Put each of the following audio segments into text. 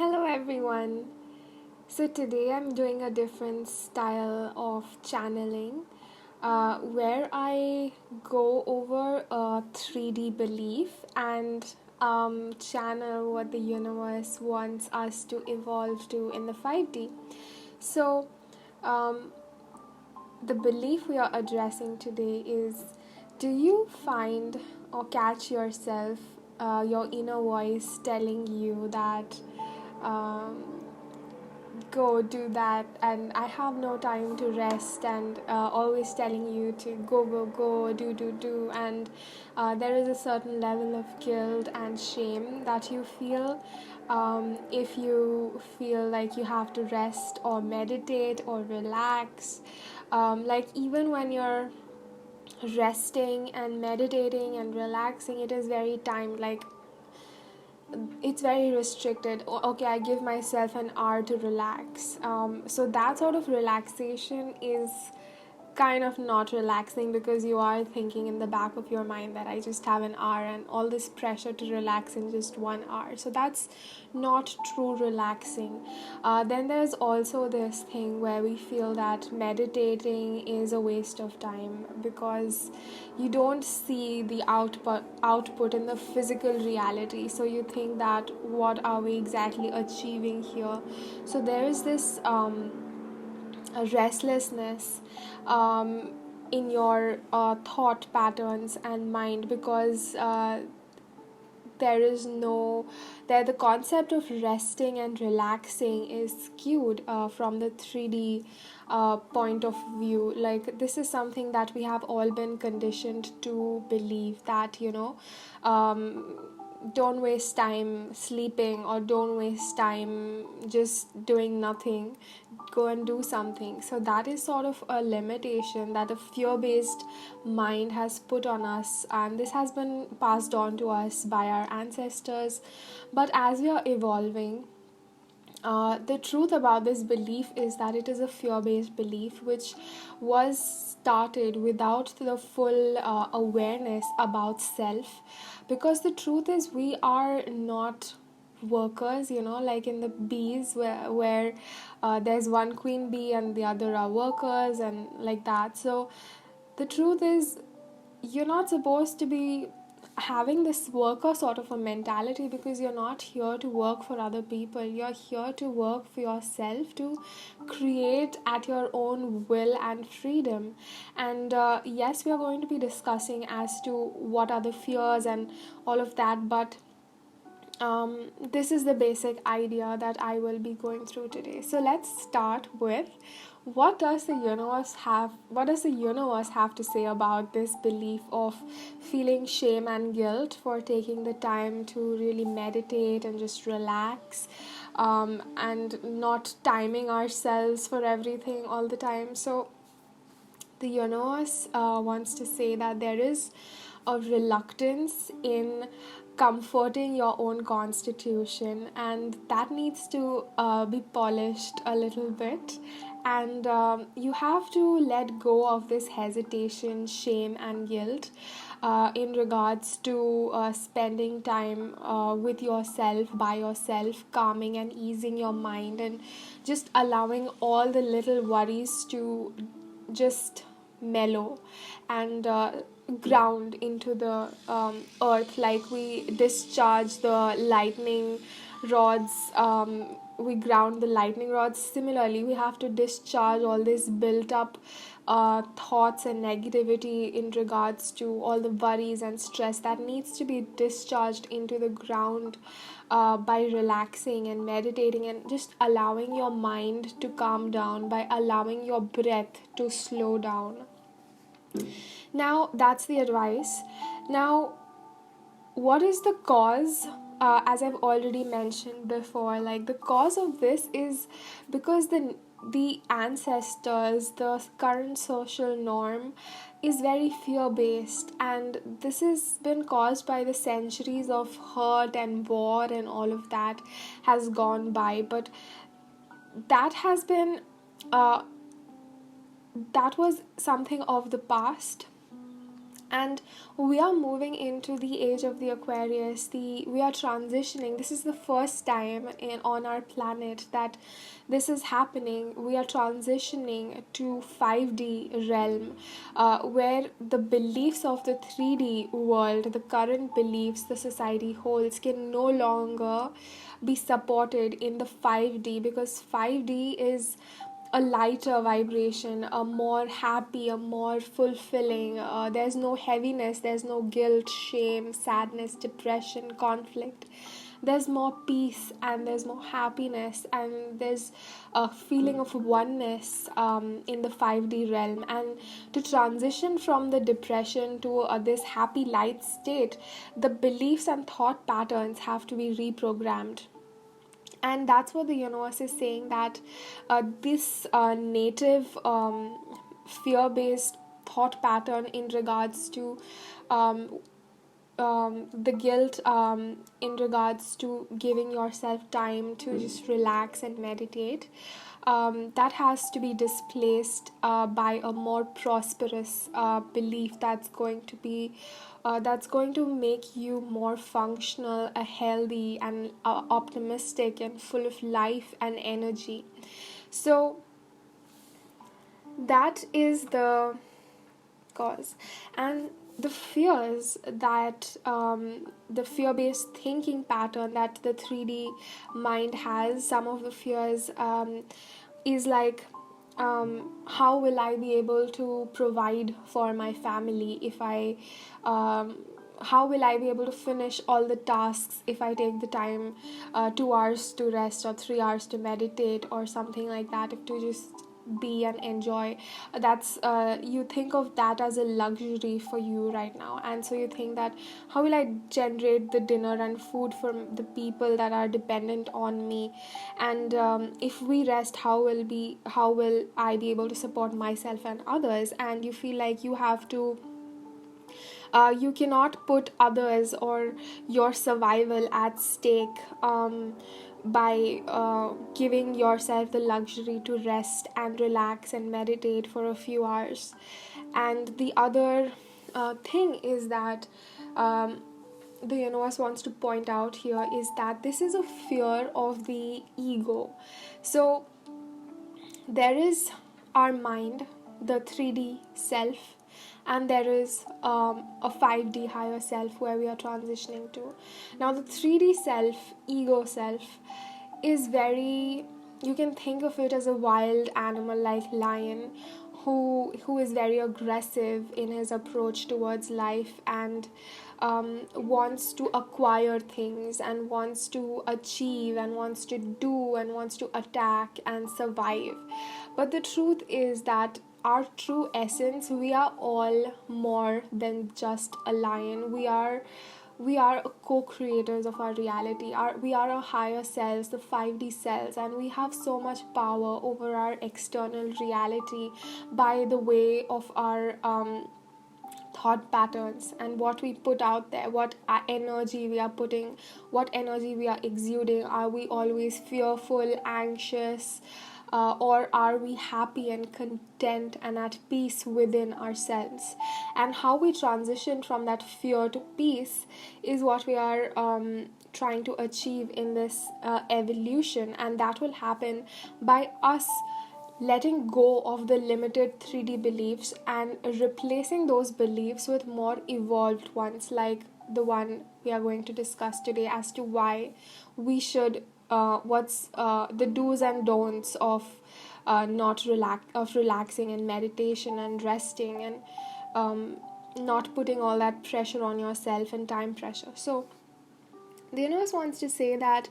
Hello everyone. So today I'm doing a different style of channeling where I go over a 3D belief and channel what the universe wants us to evolve to in the 5D. So, um, the belief we are addressing today is, do you find or catch yourself, your inner voice telling you that um, go do that and I have no time to rest, and always telling you to go do, and there is a certain level of guilt and shame that you feel if you feel like you have to rest or meditate or relax, like even when you're resting and meditating and relaxing, it is very timed, like it's very restricted. Okay, I give myself an hour to relax, so that sort of relaxation is kind of not relaxing because you are thinking in the back of your mind that I just have an hour and all this pressure to relax in just 1 hour. So that's not true relaxing. Then there's also this thing where we feel that meditating is a waste of time because you don't see the output in the physical reality. So you think that what are we exactly achieving here? So there is this a restlessness um, in your thought patterns and mind because there is no there the concept of resting and relaxing is skewed from the 3D point of view. Like, this is something that we have all been conditioned to believe, that um, don't waste time sleeping, or don't waste time just doing nothing, go and do something. So that is sort of a limitation that a fear based mind has put on us, and this has been passed on to us by our ancestors. But as we are evolving, the truth about this belief is that it is a fear based belief which was started without the full awareness about self. Because the truth is, we are not workers, like in the bees, where there's one queen bee and the other are workers, and like that. So the truth is, you're not supposed to be having this worker sort of a mentality, because you're not here to work for other people. You're here to work for yourself, to create at your own will and freedom. And yes, we are going to be discussing as to what are the fears and all of that, but this is the basic idea that I will be going through today. So let's start with, what does the universe have to say about this belief of feeling shame and guilt for taking the time to really meditate and just relax, and not timing ourselves for everything all the time. So the universe wants to say that there is a reluctance in comforting your own constitution, and that needs to be polished a little bit. And you have to let go of this hesitation, shame, and guilt in regards to spending time with yourself, by yourself, calming and easing your mind, and just allowing all the little worries to just mellow and ground into the earth, like we discharge the lightning rods. We ground the lightning rods. Similarly, we have to discharge all this built up thoughts and negativity in regards to all the worries and stress that needs to be discharged into the ground by relaxing and meditating, and just allowing your mind to calm down, by allowing your breath to slow down. Now, that's the advice. Now, what is the cause? As I've already mentioned before, like, the cause of this is because the ancestors, the current social norm, is very fear based, and this has been caused by the centuries of hurt and war and all of that has gone by. But that has been uh, that was something of the past, And we are moving into the age of the Aquarius. The We are transitioning. This is the first time on our planet that this is happening. We are transitioning to 5D realm, where the beliefs of the 3D world, the current beliefs the society holds, can no longer be supported in the 5D, because 5D is a lighter vibration, a more happy, a more fulfilling. There's no heaviness, there's no guilt, shame, sadness, depression, conflict. There's more peace and there's more happiness, and there's a feeling of oneness in the 5D realm. And to transition from the depression to this happy light state, the beliefs and thought patterns have to be reprogrammed. And that's what the universe is saying, that this native fear-based thought pattern in regards to um, the guilt, in regards to giving yourself time to just relax and meditate, that has to be displaced by a more prosperous belief that's going to make you more functional, healthy, and optimistic, and full of life and energy. So that is the cause. And the fears that the fear-based thinking pattern that the 3D mind has, some of the fears is like, how will I be able to provide for my family if I how will I be able to finish all the tasks if I take the time 2 hours to rest or 3 hours to meditate or something like that, if to just be and enjoy. That's You think of that as a luxury for you right now, and so you think that, how will I generate the dinner and food for the people that are dependent on me? And if we rest, how will I be able to support myself and others? And you feel like you cannot put others or your survival at stake by giving yourself the luxury to rest and relax and meditate for a few hours. And the other thing is that the universe wants to point out here is that this is a fear of the ego. So there is our mind, the 3D self, and there is a 5D higher self where we are transitioning to. Now, the 3D self, ego self, is very, you can think of it as a wild animal like lion who is very aggressive in his approach towards life, and wants to acquire things and wants to achieve and wants to do and wants to attack and survive. But the truth is that our true essence, we are all more than just a lion. We are co-creators of our reality. We are our higher selves, the 5D selves, and we have so much power over our external reality by the way of our thought patterns and what we put out there, what energy we are putting, what energy we are exuding. Are we always fearful, anxious, or are we happy and content and at peace within ourselves? And how we transition from that fear to peace is what we are trying to achieve in this evolution, and that will happen by us letting go of the limited 3D beliefs and replacing those beliefs with more evolved ones, like the one we are going to discuss today, as to why we should, what's the do's and don'ts of relaxing and meditation and resting, and not putting all that pressure on yourself and time pressure. So the universe wants to say that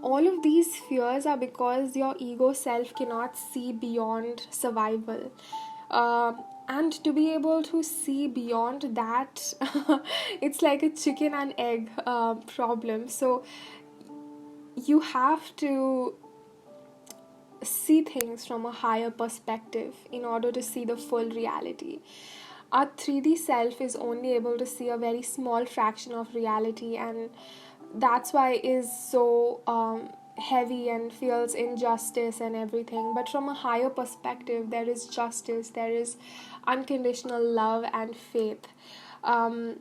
all of these fears are because your ego self cannot see beyond survival. And to be able to see beyond that, it's like a chicken and egg problem. So you have to see things from a higher perspective in order to see the full reality. Our 3D self is only able to see a very small fraction of reality, and that's why heavy and feels injustice and everything. But from a higher perspective, there is justice, there is unconditional love and faith. Um,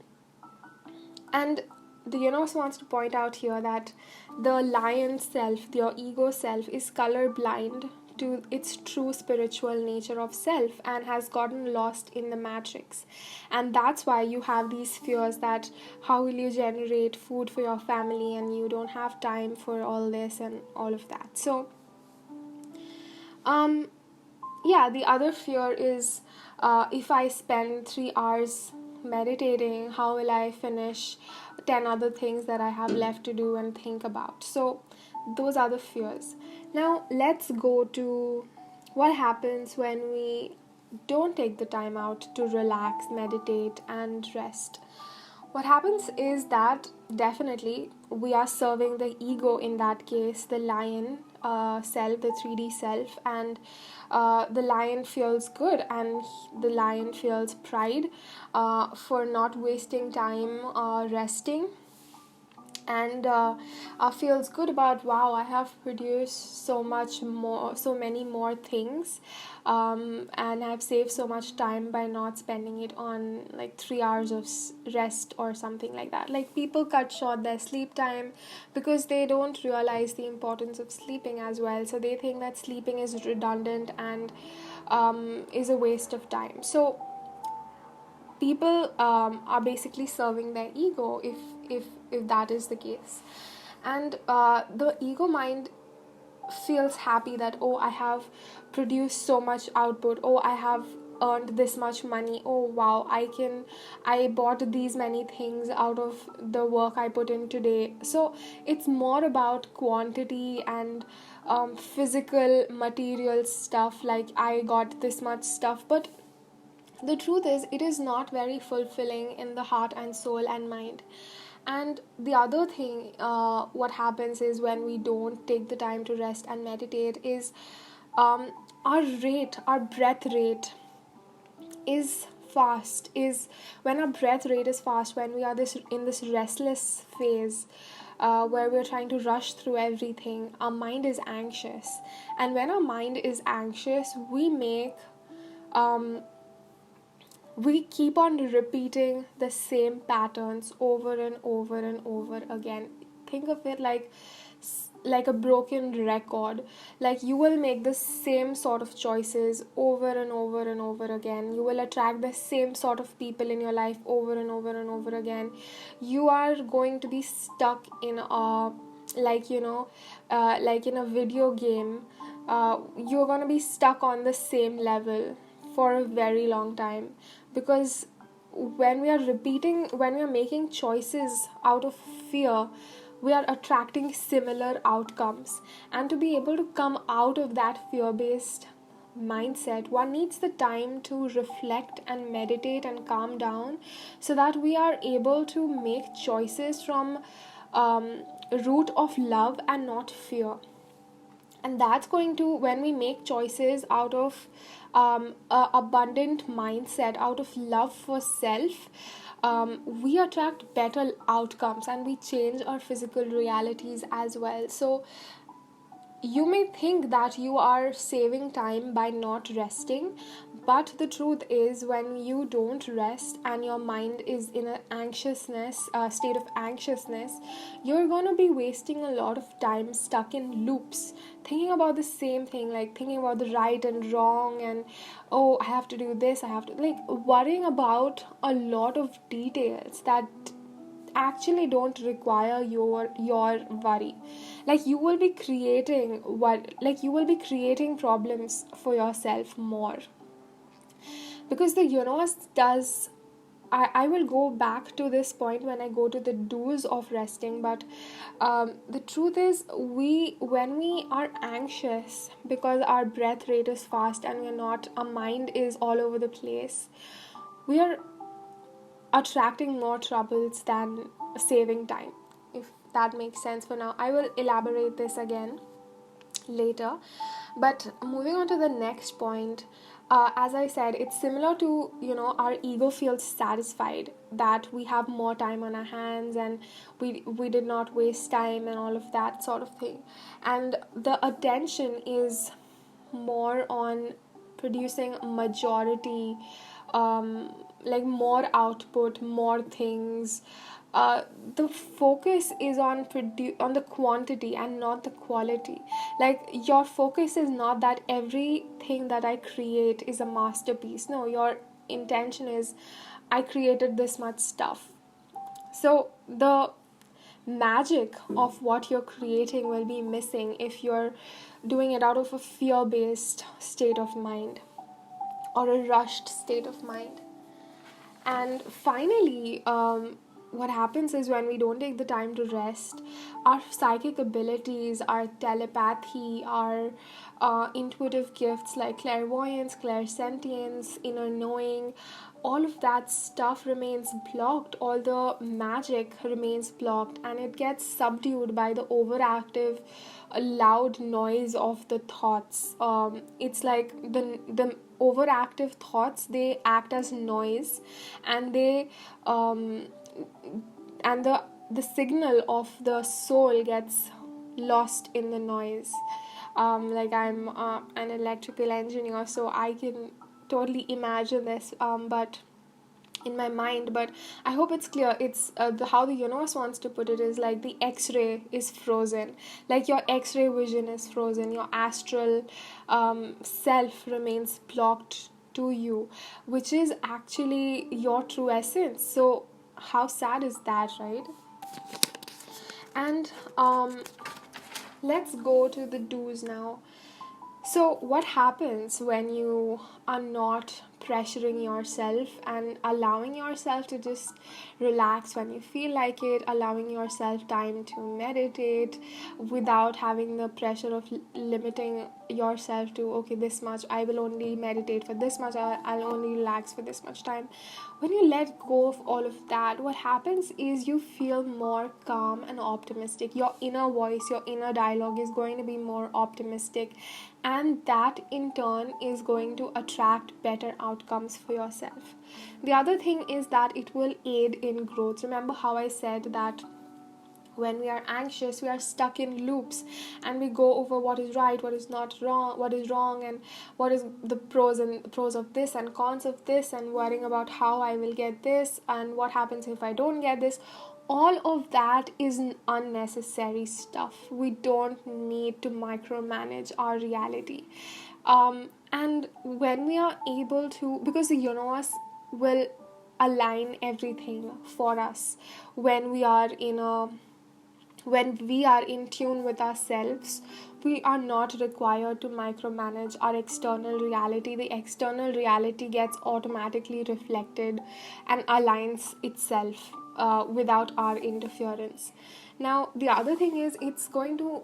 and the universe wants to point out here that the lion self, your ego self, is colorblind to its true spiritual nature of self and has gotten lost in the matrix. And that's why you have these fears that how will you generate food for your family and you don't have time for all this and all of that. So, um, yeah, the other fear is if I spend 3 hours meditating, how will I finish 10 other things that I have left to do and think about? So, those are the fears. Now, let's go to what happens when we don't take the time out to relax, meditate, and rest. What happens is that definitely we are serving the ego, in that case, the lion self, the 3D self, and the lion feels good and the lion feels pride for not wasting time resting, and feels good about, wow, I have produced so much more, so many more things, and I've saved so much time by not spending it on like 3 hours of rest or something like that. Like, people cut short their sleep time because they don't realize the importance of sleeping as well, so they think that sleeping is redundant and is a waste of time. So people are basically serving their ego if that is the case. And the ego mind feels happy that, oh, I have produced so much output, oh, I have earned this much money, oh wow, I bought these many things out of the work I put in today. So it's more about quantity and physical material stuff, like I got this much stuff. But the truth is, it is not very fulfilling in the heart and soul and mind. And the other thing, what happens is when we don't take the time to rest and meditate, is um, our breath rate is fast. Is when our breath rate is fast, when we are this restless phase, where we're trying to rush through everything, our mind is anxious. And when our mind is anxious, um, we keep on repeating the same patterns over and over and over again. Think of it like a broken record. Like, you will make the same sort of choices over and over and over again. You will attract the same sort of people in your life over and over and over again. You are going to be stuck in a, like, like in a video game. You're going to be stuck on the same level for a very long time, because when we are making choices out of fear, we are attracting similar outcomes. And to be able to come out of that fear based mindset, one needs the time to reflect and meditate and calm down, so that we are able to make choices from root of love and not fear. And that's going to, when we make choices out of a abundant mindset, out of love for self, we attract better outcomes and we change our physical realities as well. So you may think that you are saving time by not resting, but the truth is, when you don't rest and your mind is in an anxiousness state of anxiousness, you're going to be wasting a lot of time stuck in loops, thinking about the same thing, like thinking about the right and wrong, and oh, I have to do this, I have to, like, worrying about a lot of details that actually don't require your worry. Like, you will be creating problems for yourself more, because the universe does. I will go back to this point when I go to the do's of resting, but the truth is, when we are anxious because our breath rate is fast and our mind is all over the place, we are attracting more troubles than saving time, if that makes sense. For now, I will elaborate this again later. But moving on to the next point, as I said, it's similar to, our ego feels satisfied that we have more time on our hands, and we did not waste time and all of that sort of thing. And the attention is more on producing majority, like more output, more things. The focus is on on the quantity and not the quality. Like, your focus is not that everything that I create is a masterpiece. No, your intention is, I created this much stuff. So the magic of what you're creating will be missing if you're doing it out of a fear based state of mind or a rushed state of mind. And finally, what happens is, when we don't take the time to rest, our psychic abilities, our telepathy, our intuitive gifts like clairvoyance, clairsentience, inner knowing, all of that stuff remains blocked. All the magic remains blocked, and it gets subdued by the overactive, loud noise of the thoughts. It's like the overactive thoughts, they act as noise, and they and the signal of the soul gets lost in the noise. Like, I'm an electrical engineer, so I can totally imagine this, but in my mind. But I hope it's clear. It's how the universe wants to put it is like the x-ray is frozen. Like, your x-ray vision is frozen, your astral self remains blocked to you, which is actually your true essence. So how sad is that, right? And let's go to the do's now. So, what happens when you are not pressuring yourself and allowing yourself to just relax when you feel like it, allowing yourself time to meditate without having the pressure of limiting yourself to, okay, this much, I will only meditate for this much, I'll only relax for this much time. When you let go of all of that, what happens is you feel more calm and optimistic. Your inner voice, your inner dialogue is going to be more optimistic, and that in turn is going to attract better outcomes for yourself. The other thing is that it will aid in growth. Remember how I said that when we are anxious, we are stuck in loops, and we go over what is right, what is not wrong, what is wrong, and what is the pros of this and cons of this, and worrying about how I will get this and what happens if I don't get this. All of that is unnecessary stuff. We don't need to micromanage our reality. And when we are able to, because the universe will align everything for us when we are in tune with ourselves. We are not required to micromanage our external reality. The external reality gets automatically reflected and aligns itself without our interference. Now, the other thing is, it's going to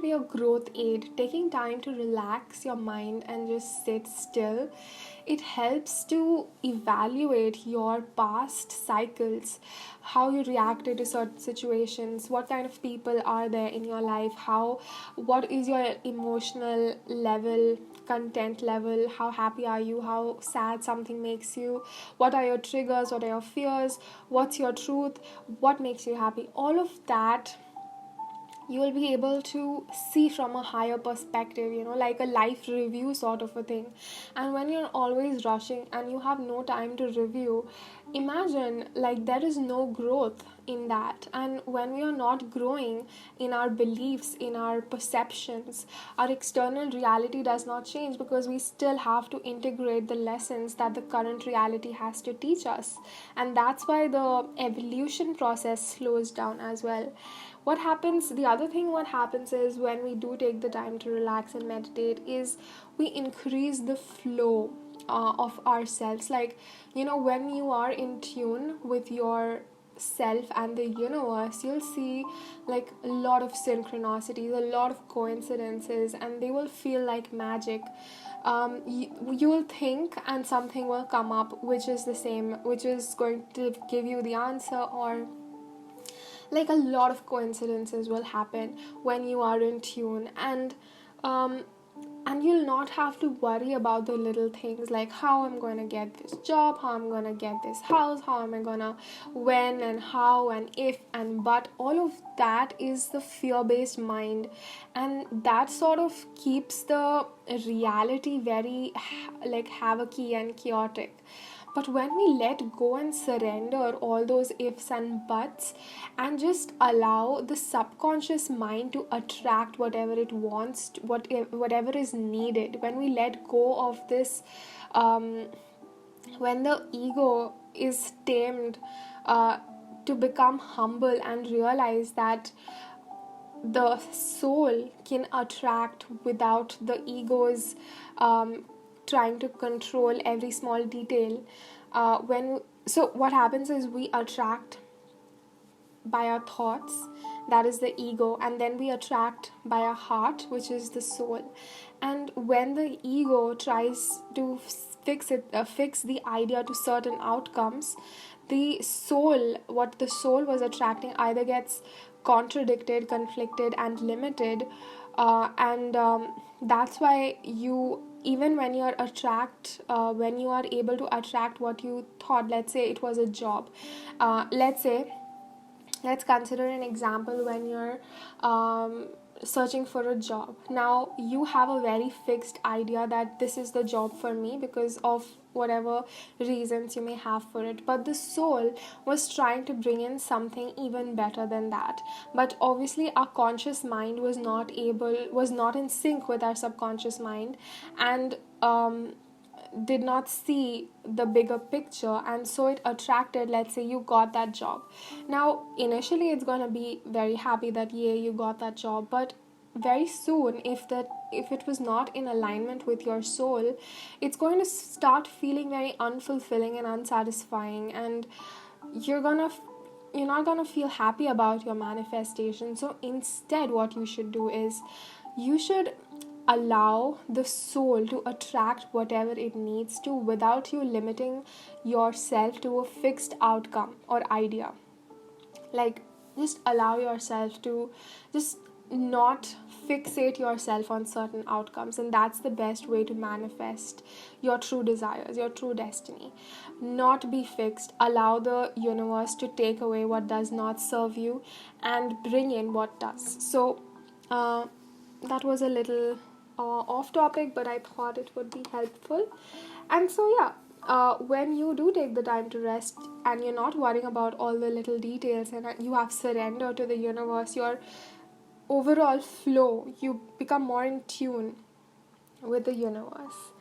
be a growth aid. Taking time to relax your mind and just sit still, it helps to evaluate your past cycles, how you reacted to certain situations, what kind of people are there in your life, what is your emotional level, content level, how happy are you, how sad something makes you, what are your triggers, what are your fears, what's your truth, what makes you happy. All of that you will be able to see from a higher perspective, like a life review sort of a thing. And when you're always rushing and you have no time to review, imagine, like, there is no growth in that. And when we are not growing in our beliefs, in our perceptions, our external reality does not change, because we still have to integrate the lessons that the current reality has to teach us. And that's why the evolution process slows down as well. The other thing what happens is, when we do take the time to relax and meditate, is we increase the flow of ourselves. Like, when you are in tune with your self and the universe, you'll see like a lot of synchronicities, a lot of coincidences, and they will feel like magic. You will think and something will come up which is the same, which is going to give you the answer, or like a lot of coincidences will happen when you are in tune. And and you'll not have to worry about the little things like how I'm going to get this job, how I'm going to get this house, how am I going to, when and how and if and but. All of that is the fear based mind, and that sort of keeps the reality very like havocy and chaotic. But when we let go and surrender all those ifs and buts and just allow the subconscious mind to attract whatever it wants, whatever is needed, when we let go of this, um, when the ego is tamed, to become humble and realize that the soul can attract without the ego's trying to control every small detail. When so what happens is we attract by our thoughts, that is the ego, and then we attract by our heart, which is the soul. And when the ego tries to fix the idea to certain outcomes, the soul, what the soul was attracting, either gets contradicted, conflicted, and limited. And That's why you, even when you're when you are able to attract what you thought, let's say it was a job, let's consider an example when you're searching for a job. Now you have a very fixed idea that this is the job for me because of whatever reasons you may have for it, but the soul was trying to bring in something even better than that. But obviously our conscious mind was not in sync with our subconscious mind, and did not see the bigger picture, and so it attracted, let's say you got that job. Now initially it's going to be very happy that yeah, you got that job, but very soon, if it was not in alignment with your soul, it's going to start feeling very unfulfilling and unsatisfying, and you're gonna you're not gonna feel happy about your manifestation. So instead what you should do is you should allow the soul to attract whatever it needs to without you limiting yourself to a fixed outcome or idea. Like, just allow yourself to just not fixate yourself on certain outcomes, and that's the best way to manifest your true desires, your true destiny. Not be fixed, allow the universe to take away what does not serve you and bring in what does. So that was a little off topic, but I thought it would be helpful. And so, yeah, when you do take the time to rest and you're not worrying about all the little details, and you have surrender to the universe, your overall flow, you become more in tune with the universe.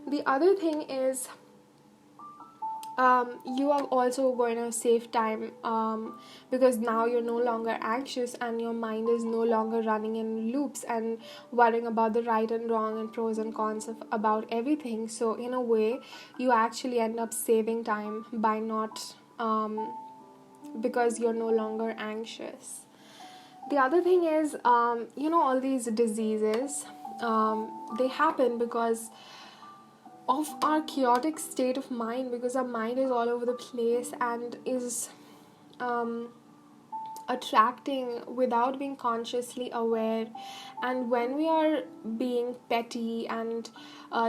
The other thing is, you are also going to save time, because now you're no longer anxious and your mind is no longer running in loops and worrying about the right and wrong and pros and cons about everything. So in a way you actually end up saving time by not because you're no longer anxious. The other thing is, all these diseases, they happen because of our chaotic state of mind, because our mind is all over the place and is um, attracting without being consciously aware. And when we are being petty and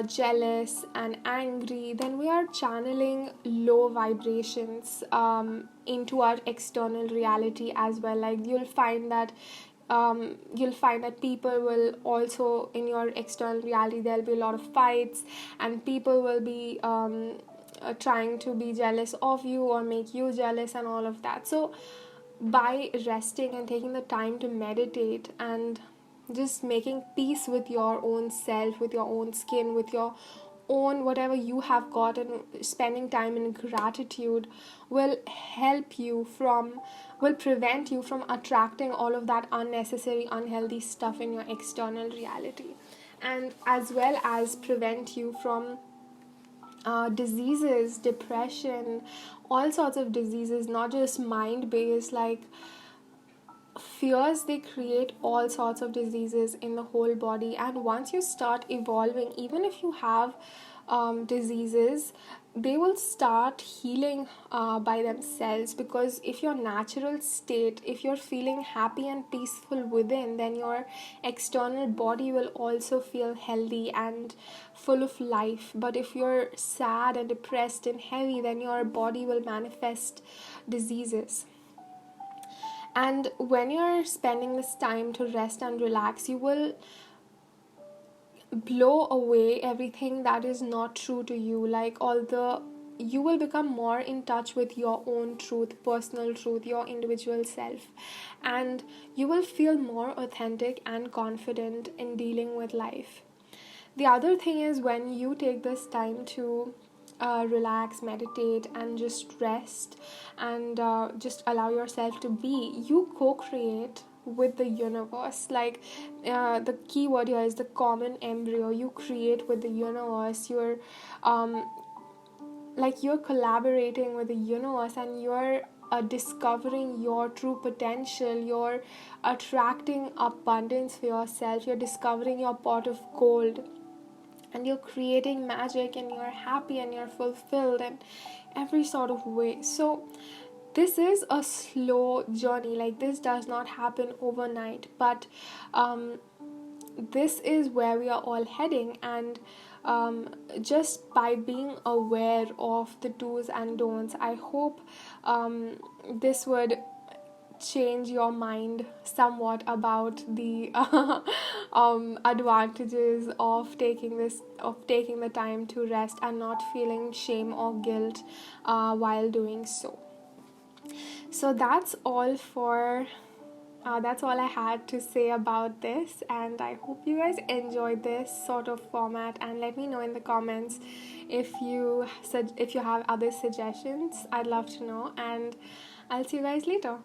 jealous and angry, then we are channeling low vibrations into our external reality as well. Like you'll find that people will also, in your external reality, there'll be a lot of fights, and people will be trying to be jealous of you or make you jealous and all of that. So by resting and taking the time to meditate and just making peace with your own self, with your own skin, with your own whatever you have got, and spending time in gratitude will prevent you from attracting all of that unnecessary unhealthy stuff in your external reality, and as well as prevent you from diseases, depression, all sorts of diseases, not just mind based. Like, fears, they create all sorts of diseases in the whole body. And once you start evolving, even if you have diseases, they will start healing by themselves, because if your natural state, if you're feeling happy and peaceful within, then your external body will also feel healthy and full of life. But if you're sad and depressed and heavy, then your body will manifest diseases. And when you're spending this time to rest and relax, you will blow away everything that is not true to you, like all the, you will become more in touch with your own truth, personal truth, your individual self, and you will feel more authentic and confident in dealing with life. The other thing is, when you take this time to relax, meditate, and just rest, and just allow yourself to be, you co create with the universe. Like, the key word here is the common embryo. You create with the universe. Um, you're collaborating with the universe, and you're discovering your true potential. You're attracting abundance for yourself. You're discovering your pot of gold, and you're creating magic, and you're happy, and you're fulfilled in every sort of way. So this is a slow journey, like this does not happen overnight, but um, this is where we are all heading. And just by being aware of the do's and don'ts, I hope this would change your mind somewhat about the advantages of taking the time to rest and not feeling shame or guilt while doing so. So that's all I had to say about this, and I hope you guys enjoyed this sort of format. And let me know in the comments if you have other suggestions. I'd love to know, and I'll see you guys later.